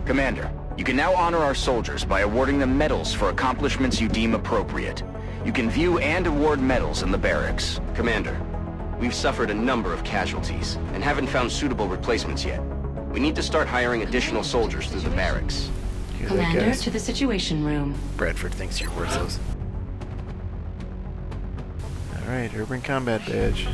Commander, you can now honor our soldiers by awarding them medals for accomplishments you deem appropriate. You can view and award medals in the barracks. Commander, we've suffered a number of casualties and haven't found suitable replacements yet. We need to start hiring additional soldiers through the barracks. Commander, to the Situation Room. Bradford thinks you're worthless. Alright, Urban Combat Badge.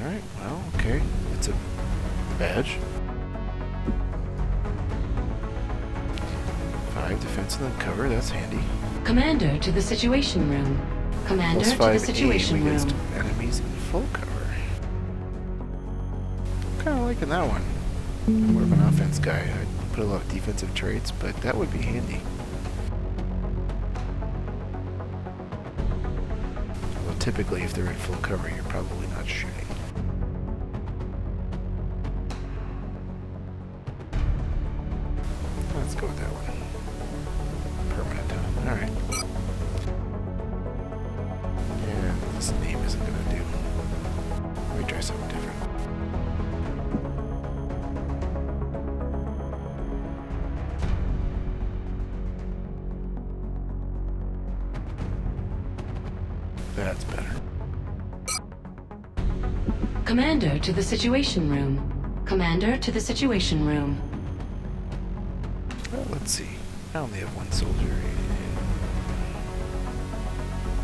Alright, well, okay. It's a badge. 5 defense and then cover, that's handy. Commander, to the Situation Room. Commander, to the Situation aim Room. against enemies in full cover. I'm kind of liking that one. I'm more of an offense guy. I'd put a lot of defensive traits, but that would be handy. Well, typically if they're in full cover, you're probably not shooting. Let's go with that one. Permanent. Alright. Yeah, this name isn't gonna do. Let me try something different. That's better. Commander, to the Situation Room. Commander, to the Situation Room. Well, let's see. I only have one soldier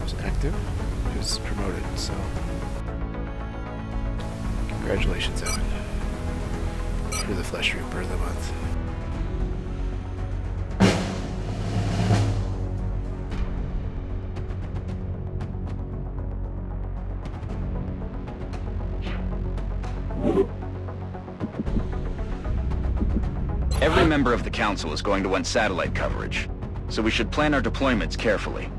who's active, who's promoted, so congratulations, Evan. You're the Flesh Reaper of the month. Every member of the Council is going to want satellite coverage, so we should plan our deployments carefully.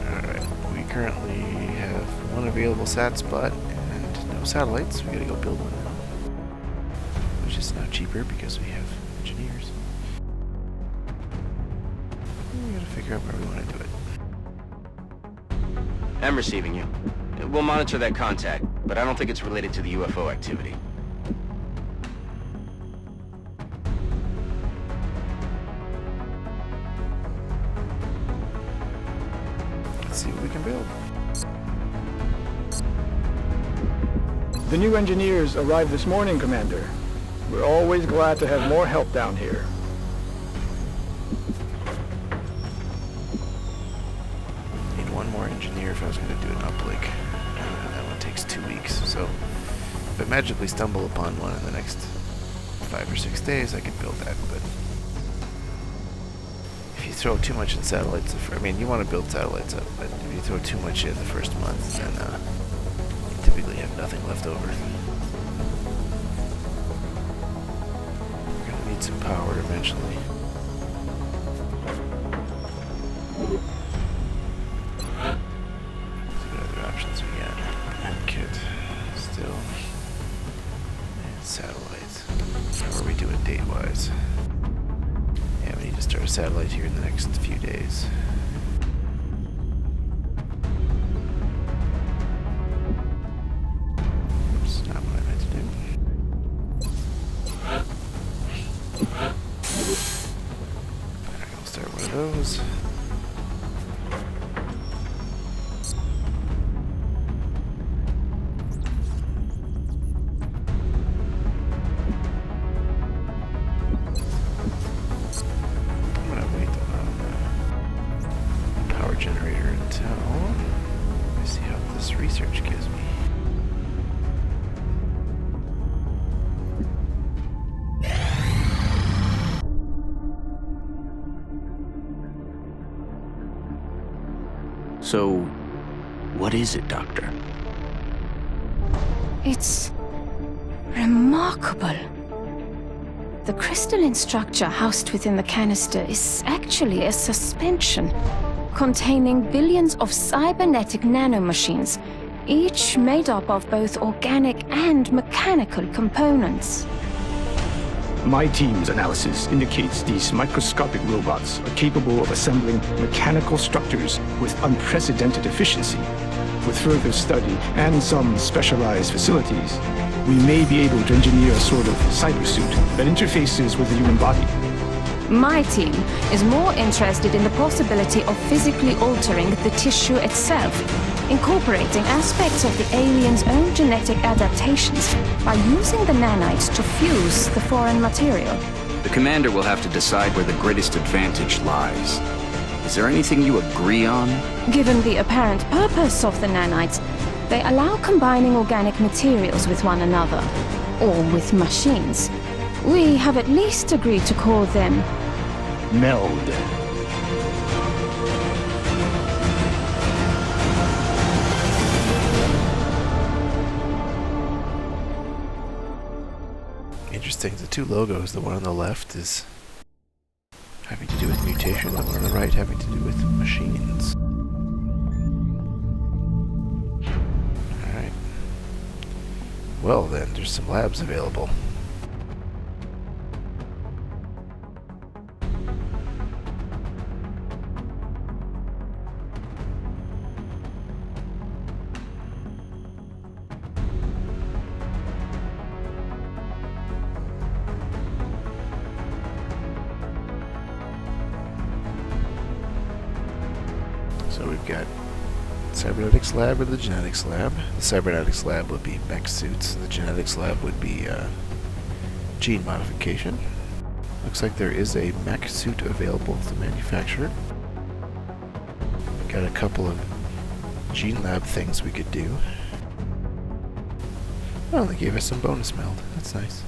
Alright, we currently have one available sat spot and no satellites. We gotta go build one now. Which is now cheaper because we have engineers. We gotta figure out where we want to do it. I'm receiving you. We'll monitor that contact, but I don't think it's related to the UFO activity. Let's see what we can build. The new engineers arrived this morning, Commander. We're always glad to have more help down here. Need one more engineer if I was going to do an uplink. That one takes 2 weeks, so if I magically stumble upon one in the next 5 or 6 days, I could build that, but if you throw too much in satellites, I mean, you want to build satellites up, but if you throw too much in the first month, then you typically have nothing left over. We're going to need some power eventually. What other options we got? And kit, still, and satellites. How are we doing date-wise? Yeah, we need to start a satellite here in the next few days. Oops, not what I meant to do. Alright, we'll start one of those. I'm gonna wait on the power generator until I see how this research gives me. So, what is it, Doctor? It's remarkable. The crystalline structure housed within the canister is actually a suspension containing billions of cybernetic nanomachines, each made up of both organic and mechanical components. My team's analysis indicates these microscopic robots are capable of assembling mechanical structures with unprecedented efficiency. With further study and some specialized facilities, we may be able to engineer a sort of cybersuit that interfaces with the human body. My team is more interested in the possibility of physically altering the tissue itself, incorporating aspects of the alien's own genetic adaptations by using the nanites to fuse the foreign material. The commander will have to decide where the greatest advantage lies. Is there anything you agree on? Given the apparent purpose of the nanites, they allow combining organic materials with one another, or with machines. We have at least agreed to call them Meld. Interesting. The two logos, the one on the left is having to do with mutation, the one on the right having to do with machines. Alright. Well then, there's some labs available. So we've got cybernetics lab or the genetics lab. The cybernetics lab would be mech suits. The genetics lab would be gene modification. Looks like there is a mech suit available to manufacture. Got a couple of gene lab things we could do. Well, they gave us some bonus meld. That's nice.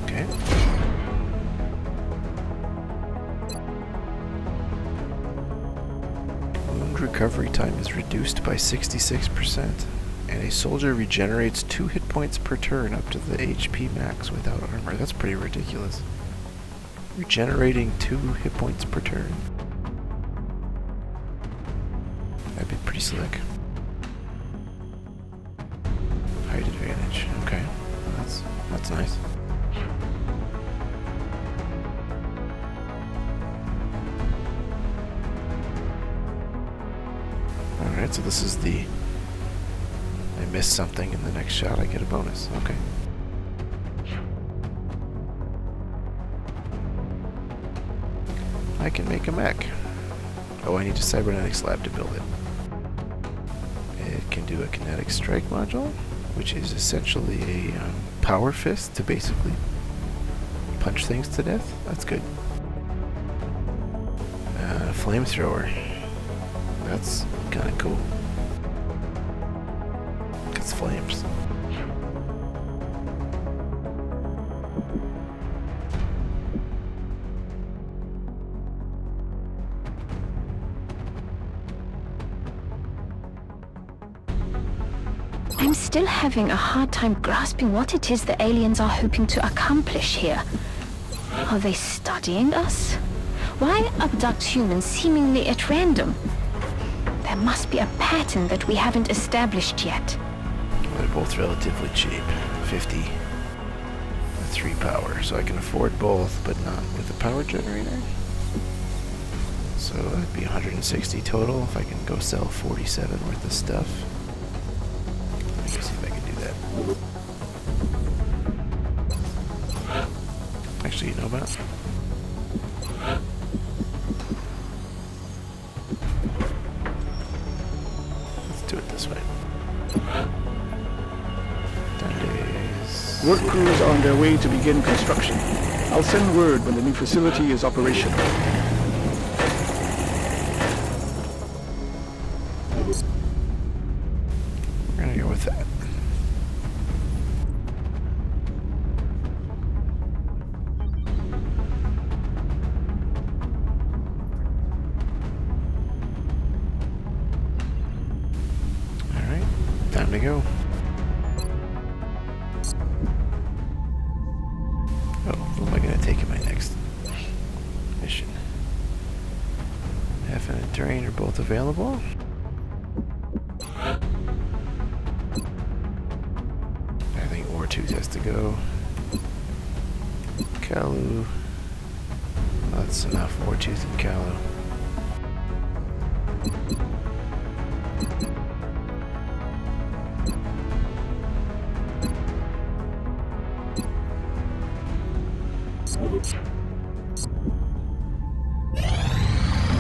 Okay. Wound recovery time is reduced by 66%, and a soldier regenerates 2 hit points per turn up to the HP max without armor. That's pretty ridiculous. Regenerating 2 hit points per turn. That'd be pretty slick. Height advantage. Okay. That's nice. Alright, so this is the... I missed something in the next shot, I get a bonus. Okay. I can make a mech. Oh, I need a cybernetics lab to build it. It can do a kinetic strike module, which is essentially a power fist to basically punch things to death. That's good. Flamethrower. That's kind of cool. It's flames. I'm still having a hard time grasping what it is the aliens are hoping to accomplish here. Are they studying us? Why abduct humans seemingly at random? There must be a pattern that we haven't established yet. They're both relatively cheap. 50. 3 power, so I can afford both, but not with the power generator. So that'd be 160 total if I can go sell 47 worth of stuff. Let me see if I can do that. Actually, you know about? Let's do it this way. 10 days. Work crews are on their way to begin construction. I'll send word when the new facility is operational. We're gonna go with that. Alright, time to go. Oh, who am I gonna take in my next mission? Definite terrain are both available. Sabertooth has to go. Kalu. That's enough. Wartooth and Kalu.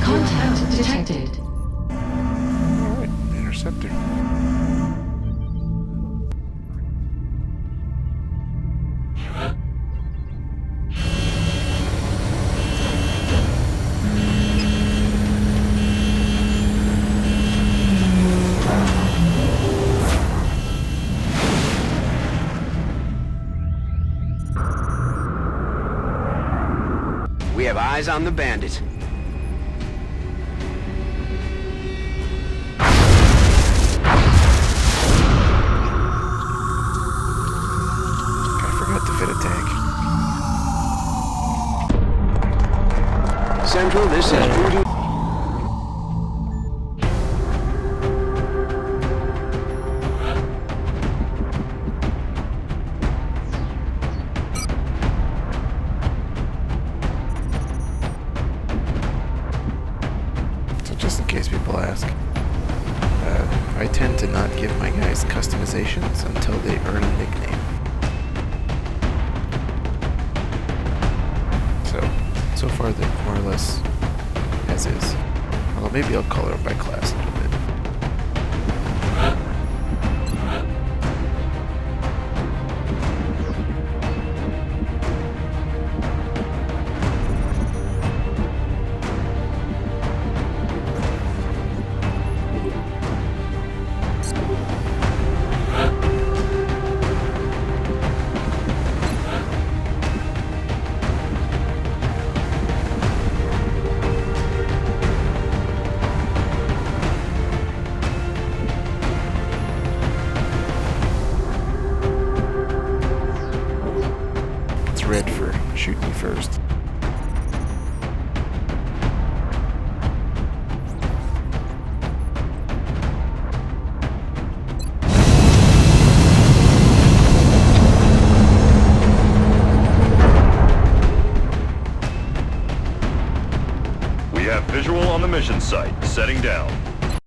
Contact detected. Alright, interceptor. We have eyes on the bandit. I forgot to fit a tank. Central, this is Voodoo. So just in case people ask, I tend to not give my guys customizations until they earn a nickname. So far they're more or less as is. Although maybe I'll color them by class a little bit. Red for shoot me first. We have visual on the mission site. Setting down.